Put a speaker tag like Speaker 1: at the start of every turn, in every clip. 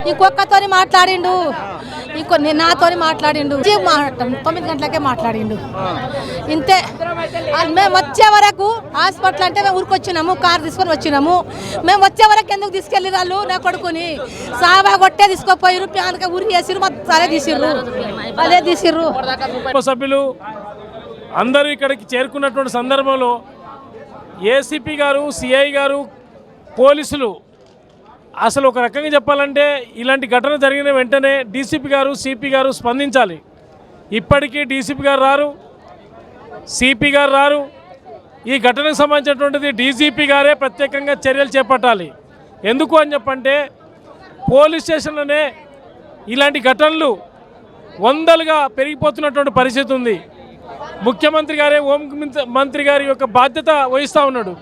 Speaker 1: ఇంకొకతోని మాట్లాడిండు, నాతోని మాట్లాడిండు. 9 గంటలకే మాట్లాడిండు. ఇంతే. మేము వచ్చే వరకు హాస్పిటల్ అంటే మేము ఊరికొచ్చినాము, కారు తీసుకొని వచ్చినాము. మేము వచ్చే వరకు ఎందుకు తీసుకెళ్ళి వాళ్ళు నా కొడుకుని సాబా కొట్టే తీసుకోపోయారు. ప్యాన్గా ఊరి వేసిరు, మొత్తం అదే తీసిర్రు.
Speaker 2: సభ్యులు అందరూ ఇక్కడికి చేరుకున్నటువంటి సందర్భంలో ఏసీపీ గారు, సిఐ గారు, పోలీసులు అసలు ఒక రకంగా చెప్పాలంటే ఇలాంటి ఘటన జరిగిన వెంటనే డీసీపీ గారు, సిపి గారు స్పందించాలి. ఇప్పటికీ డీసీపీ గారు రారు, సిపి గారు రారు. ఈ ఘటనకు సంబంధించినటువంటిది డీజీపీ గారే ప్రత్యేకంగా చర్యలు చేపట్టాలి. ఎందుకు అని చెప్పంటే పోలీస్ స్టేషన్లోనే ఇలాంటి ఘటనలు వందలుగా పెరిగిపోతున్నటువంటి పరిస్థితి ఉంది. ముఖ్యమంత్రి గారే హోం మంత్రి గారి యొక్క బాధ్యత వహిస్తూ ఉన్నాడు.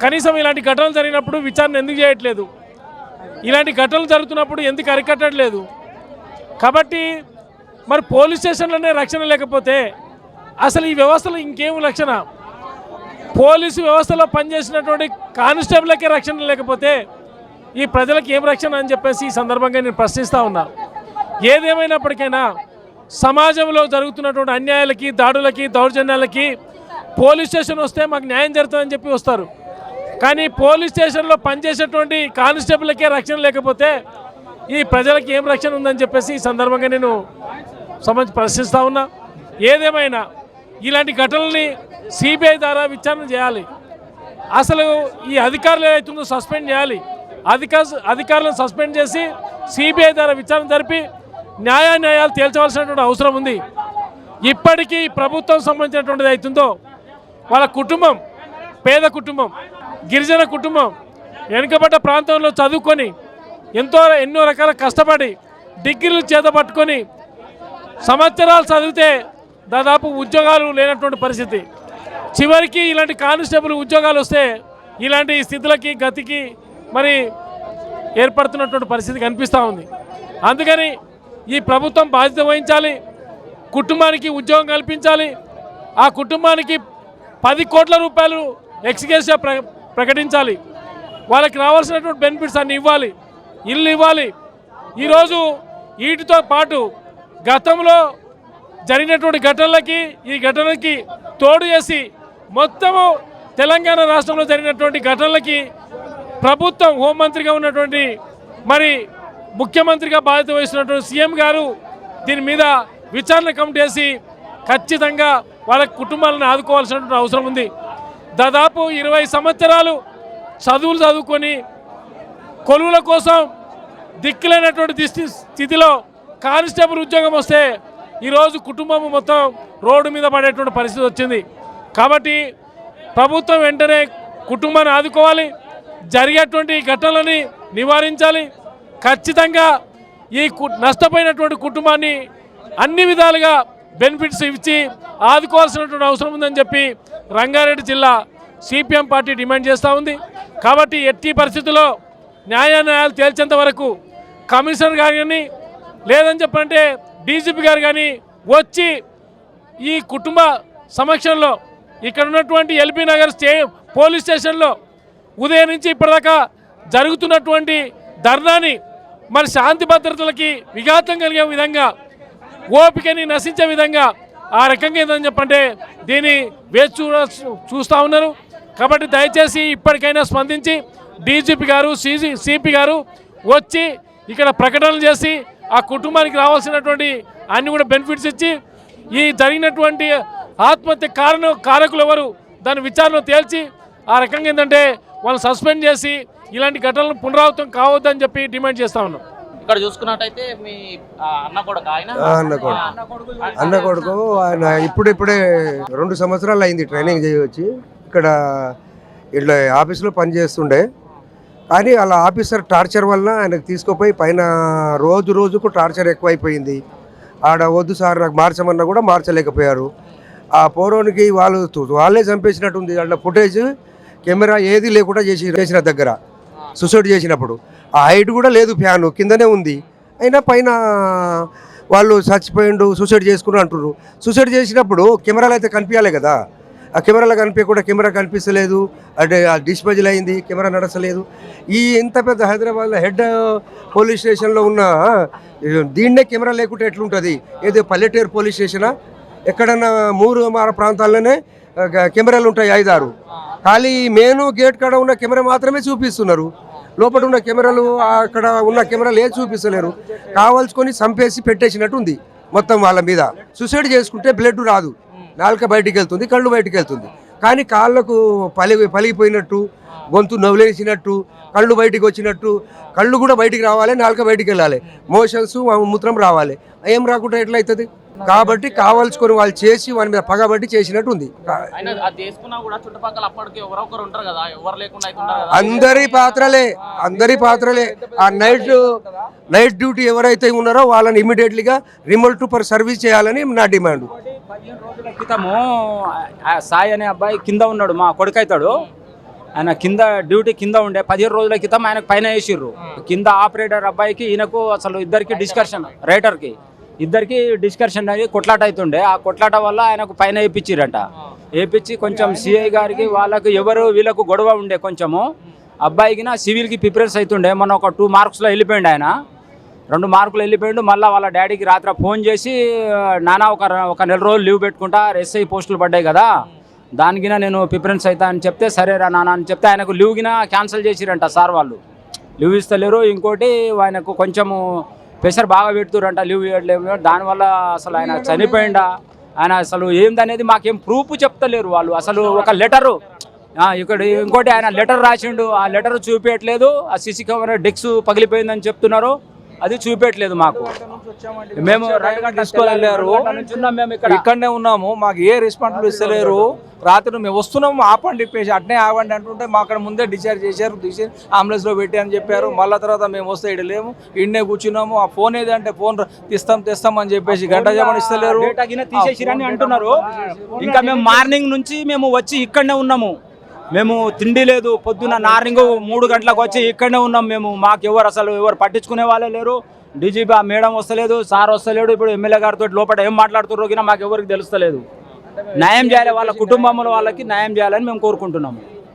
Speaker 2: కనీసం ఇలాంటి ఘటనలు జరిగినప్పుడు విచారణ ఎందుకు చేయట్లేదు? ఇలాంటి ఘటనలు జరుగుతున్నప్పుడు ఎందుకు అరికట్టట్లేదు? కాబట్టి మరి పోలీస్ స్టేషన్లోనే రక్షణ లేకపోతే అసలు ఈ వ్యవస్థలో ఇంకేం రక్షణ? పోలీసు వ్యవస్థలో పనిచేసినటువంటి కానిస్టేబుల్కే రక్షణ లేకపోతే ఈ ప్రజలకు ఏం రక్షణ అని చెప్పేసి ఈ సందర్భంగా నేను ప్రశ్నిస్తూ ఉన్నా. ఏదేమైనప్పటికైనా సమాజంలో జరుగుతున్నటువంటి అన్యాయాలకి, దాడులకి, దౌర్జన్యాలకి పోలీస్ స్టేషన్ వస్తే మాకు న్యాయం జరుగుతుందని చెప్పి వస్తారు. కానీ పోలీస్ స్టేషన్లో పనిచేసేటువంటి కానిస్టేబుల్కే రక్షణ లేకపోతే ఈ ప్రజలకు ఏం రక్షణ ఉందని చెప్పేసి ఈ సందర్భంగా నేను ప్రశ్నిస్తూ ఉన్నా. ఏదేమైనా ఇలాంటి ఘటనల్ని సిబిఐ ద్వారా విచారణ చేయాలి. అసలు ఈ అధికారులు ఏదైతుందో సస్పెండ్ చేయాలి. అధికారులను సస్పెండ్ చేసి సిబిఐ ద్వారా విచారణ జరిపి న్యాయాలు తేల్చవలసినటువంటి అవసరం ఉంది. ఇప్పటికీ ప్రభుత్వం సంబంధించినటువంటిది అవుతుందో వాళ్ళ కుటుంబం పేద కుటుంబం, గిరిజన కుటుంబం, వెనుకబడ్డ ప్రాంతంలో చదువుకొని ఎన్నో రకాల కష్టపడి డిగ్రీలు చేతపట్టుకొని సంవత్సరాలు చదివితే దాదాపు ఉద్యోగాలు లేనటువంటి పరిస్థితి. చివరికి ఇలాంటి కానిస్టేబుల్ ఉద్యోగాలు వస్తే ఇలాంటి స్థితులకి గతికి మరి ఏర్పడుతున్నటువంటి పరిస్థితి కనిపిస్తూ ఉంది. అందుకని ఈ ప్రభుత్వం బాధ్యత వహించాలి. కుటుంబానికి ఉద్యోగం కల్పించాలి. ఆ కుటుంబానికి 10 కోట్ల రూపాయలు ఎక్స్గ్రేషియా ప్రకటించాలి. వాళ్ళకి రావాల్సినటువంటి బెనిఫిట్స్ అన్నీ ఇవ్వాలి, ఇల్లు ఇవ్వాలి. ఈరోజు వీటితో పాటు గతంలో జరిగినటువంటి ఘటనలకి ఈ ఘటనకి తోడు చేసి మొత్తము తెలంగాణ రాష్ట్రంలో జరిగినటువంటి ఘటనలకి ప్రభుత్వం హోంమంత్రిగా ఉన్నటువంటి మరి ముఖ్యమంత్రిగా బాధ్యత వహిస్తున్నటువంటి సీఎం గారు దీని మీద విచారణ కమిటీ వేసి ఖచ్చితంగా వాళ్ళ కుటుంబాలను ఆదుకోవాల్సినటువంటి అవసరం ఉంది. దాదాపు 20 సంవత్సరాలు చదువులు చదువుకొని కొలువుల కోసం దిక్కులేనటువంటి స్థితిలో కానిస్టేబుల్ ఉద్యోగం వస్తే ఈరోజు కుటుంబం మొత్తం రోడ్డు మీద పడేటువంటి పరిస్థితి వచ్చింది. కాబట్టి ప్రభుత్వం వెంటనే కుటుంబాన్ని ఆదుకోవాలి, జరిగేటువంటి ఘటనలని నివారించాలి. ఖచ్చితంగా ఈ నష్టపోయినటువంటి కుటుంబాన్ని అన్ని విధాలుగా బెనిఫిట్స్ ఇచ్చి ఆదుకోవాల్సినటువంటి అవసరం ఉందని చెప్పి రంగారెడ్డి జిల్లా సిపిఎం పార్టీ డిమాండ్ చేస్తూ ఉంది. కాబట్టి ఎట్టి పరిస్థితుల్లో న్యాయాలు తేల్చేంత వరకు కమిషనర్ గారు కానీ లేదని చెప్పంటే డీజీపీ గారు కానీ వచ్చి ఈ కుటుంబ సమక్షంలో ఇక్కడ ఉన్నటువంటి ఎల్బీ నగర్ పోలీస్ స్టేషన్లో ఉదయం నుంచి ఇప్పటిదాకా జరుగుతున్నటువంటి ధర్నాని మరి శాంతి భద్రతలకి విఘాతం కలిగే విధంగా, ఓపికని నశించే విధంగా ఆ రకంగా ఏందని చెప్పంటే దీన్ని వేచి చూస్తూ ఉన్నారు. కాబట్టి దయచేసి ఇప్పటికైనా స్పందించి డీజీపీ గారు, సిపి గారు వచ్చి ఇక్కడ ప్రకటనలు చేసి ఆ కుటుంబానికి రావాల్సినటువంటి అన్ని కూడా బెనిఫిట్స్ ఇచ్చి ఈ జరిగినటువంటి ఆత్మహత్య కారకులు ఎవరు దాని విచారణ తేల్చి ఆ రకంగా ఏంటంటే వాళ్ళు సస్పెండ్ చేసి ఇలాంటి ఘటనలు పునరావృతం కావద్దని చెప్పి డిమాండ్ చేస్తా ఉన్నాం.
Speaker 3: ఇక్కడ చూసుకున్నట్టయితే మీ అన్న
Speaker 4: కొడుకు ఆయన ఇప్పుడే 2 సంవత్సరాలు అయింది ట్రైనింగ్ చేయవచ్చి ఇక్కడ ఇట్లా ఆఫీస్లో పనిచేస్తుండే. కానీ వాళ్ళ ఆఫీసర్ టార్చర్ వల్ల ఆయనకు తీసుకుపోయి పైన రోజుకు టార్చర్ ఎక్కువైపోయింది. ఆడ వద్దు సార్ నాకు మార్చమన్నా కూడా మార్చలేకపోయారు. ఆ పోరోనికి వాళ్ళే చంపేసినట్టుంది. అట్లా ఫుటేజ్ కెమెరా ఏది లేకుండా చేసిన దగ్గర సూసైడ్ చేసినప్పుడు ఆ హైట్ కూడా లేదు, ఫ్యాను కిందనే ఉంది. అయినా పైన వాళ్ళు చచ్చిపోయిండు, సూసైడ్ చేసుకున్నారు అంటున్నారు. సూసైడ్ చేసినప్పుడు కెమెరాలు అయితే కనిపించాలి కదా, ఆ కెమెరాలో కనిపించకుండా కెమెరా కనిపిస్తలేదు, అంటే ఆ డిస్పోజల్ అయింది, కెమెరా నడచలేదు. ఈ ఇంత పెద్ద హైదరాబాద్లో హెడ్ పోలీస్ స్టేషన్లో ఉన్న దీన్నే కెమెరా లేకుంటే ఎట్లుంటుంది? ఏదో పల్లెటూరు పోలీస్ స్టేషనా? ఎక్కడన్నా మార ప్రాంతాల్లోనే కెమెరాలు ఉంటాయి 5-6. ఖాళీ మెయిన్ గేట్ కాడ ఉన్న కెమెరా మాత్రమే చూపిస్తున్నారు. లోపల ఉన్న కెమెరాలు అక్కడ ఉన్న కెమెరాలు ఏది చూపిస్తలేరు. కావాల్సుకొని చంపేసి పెట్టేసినట్టు ఉంది మొత్తం వాళ్ళ మీద. సూసైడ్ చేసుకుంటే బ్లడ్ రాదు, నాలుక బయటికి వెళ్తుంది, కళ్ళు బయటికి వెళ్తుంది. కానీ కాళ్ళకు పలిగిపోయినట్టు, గొంతు నవ్వులేసినట్టు, కళ్ళు బయటికి వచ్చినట్టు, కళ్ళు కూడా బయటికి రావాలి, నాలుక బయటికి వెళ్ళాలి, మోషన్స్ మూత్రం రావాలి. ఏం రాకుండా ఎట్లా అవుతుంది? కాబట్టి కావాల్సుకొని వాళ్ళు చేసి వాని మీద పగబట్టి చేసినట్టు ఉంది. అందరి పాత్రలే. ఆ నైట్ డ్యూటీ ఎవరైతే ఉన్నారో వాళ్ళని ఇమీడియట్లీగా రిమోట్ టు ఫర్ సర్వీస్ చేయాలని నా డిమాండ్.
Speaker 5: 15 రోజుల క్రితము సాయి అనే అబ్బాయి కింద ఉన్నాడు, మా కొడుకు అవుతాడు. ఆయన కింద డ్యూటీ కింద ఉండే 15 రోజుల క్రితం ఆయనకు పైన వేసిర్రు. కింద ఆపరేటర్ అబ్బాయికి ఈయనకు అసలు ఇద్దరికి డిస్కషన్, రైటర్కి ఇద్దరికి డిస్కషన్ అయ్యి కొట్లాట అవుతుండే. ఆ కొట్లాట వల్ల ఆయనకు పైన వేయించిరంట. వేయించి కొంచెం సిఐ గారికి వాళ్ళకు వీళ్ళకు గొడవ ఉండే కొంచెము. అబ్బాయికి సివిల్కి ప్రిపరేషన్ అవుతుండే. మొన్న ఒక 2 మార్క్స్లో వెళ్ళిపోయిండు ఆయన, 2 మార్కులు వెళ్ళిపోయిండు. మళ్ళీ వాళ్ళ డాడీకి రాత్రి ఫోన్ చేసి, నాన్న ఒక నెల రోజులు లీవ్ పెట్టుకుంటా, ఎస్ఐ పోస్టులు పడ్డాయి కదా, దానికినా నేను ప్రిఫరెన్స్ అవుతా అని చెప్తే, సరేరా నాన్న అని చెప్తే ఆయనకు లీవ్ కినా క్యాన్సిల్ చేసిరంట సార్ వాళ్ళు. లీవ్ ఇస్తలేరు. ఇంకోటి ఆయనకు కొంచెము ప్రెషర్ బాగా పెడుతురంట, లీవ్ ఇవ్వట్లేదు. దానివల్ల అసలు ఆయన చనిపోయిండా, ఆయన అసలు ఏందనేది మాకేం ప్రూఫ్ చెప్తలేరు వాళ్ళు. అసలు ఒక లెటరు ఇక్కడ ఇంకోటి ఆయన లెటర్ రాసిండు, ఆ లెటర్ చూపించట్లేదు. ఆ సీసీ కెమెరా డెక్స్ పగిలిపోయిందని చెప్తున్నారు, అది చూపెట్టలేదు మాకు. మేము
Speaker 6: తీసుకోలేరు, ఇక్కడనే ఉన్నాము, మాకు ఏ రెస్పాన్సిబిలిటీ ఇస్తలేరు. రాత్రి మేము వస్తున్నాము, ఆపండి చెప్పేసి అట్నే ఆగండి అంటుంటే మా అక్కడ ముందే డిశ్చార్జ్ చేశారు, అంబులెన్స్లో పెట్టి అని చెప్పారు. మళ్ళీ తర్వాత మేము వస్తే ఇక్కడ లేము, ఇన్నే కూర్చున్నాము. ఆ ఫోన్ ఏదంటే ఫోన్ తెస్తాం అని చెప్పేసి గంట చెప్పని ఇస్తలేరు,
Speaker 5: తీసేసిరని అంటున్నారు. ఇంకా మేము మార్నింగ్ నుంచి మేము వచ్చి ఇక్కడనే ఉన్నాము. మేము తిండి లేదు, పొద్దున్న మార్నింగ్ 3 గంటలకు వచ్చి ఇక్కడనే ఉన్నాం మేము. మాకు ఎవరు పట్టించుకునే వాళ్ళే లేరు. డీజీపీ మేడం వస్తలేదు, సార్ వస్తలేడు. ఇప్పుడు ఎమ్మెల్యే గారితో లోపల ఏం మాట్లాడుతుర్రో మాకు ఎవరికి తెలుస్తలేదు. న్యాయం చేయాలి, వాళ్ళ కుటుంబంలో వాళ్ళకి న్యాయం చేయాలని మేము కోరుకుంటున్నాము.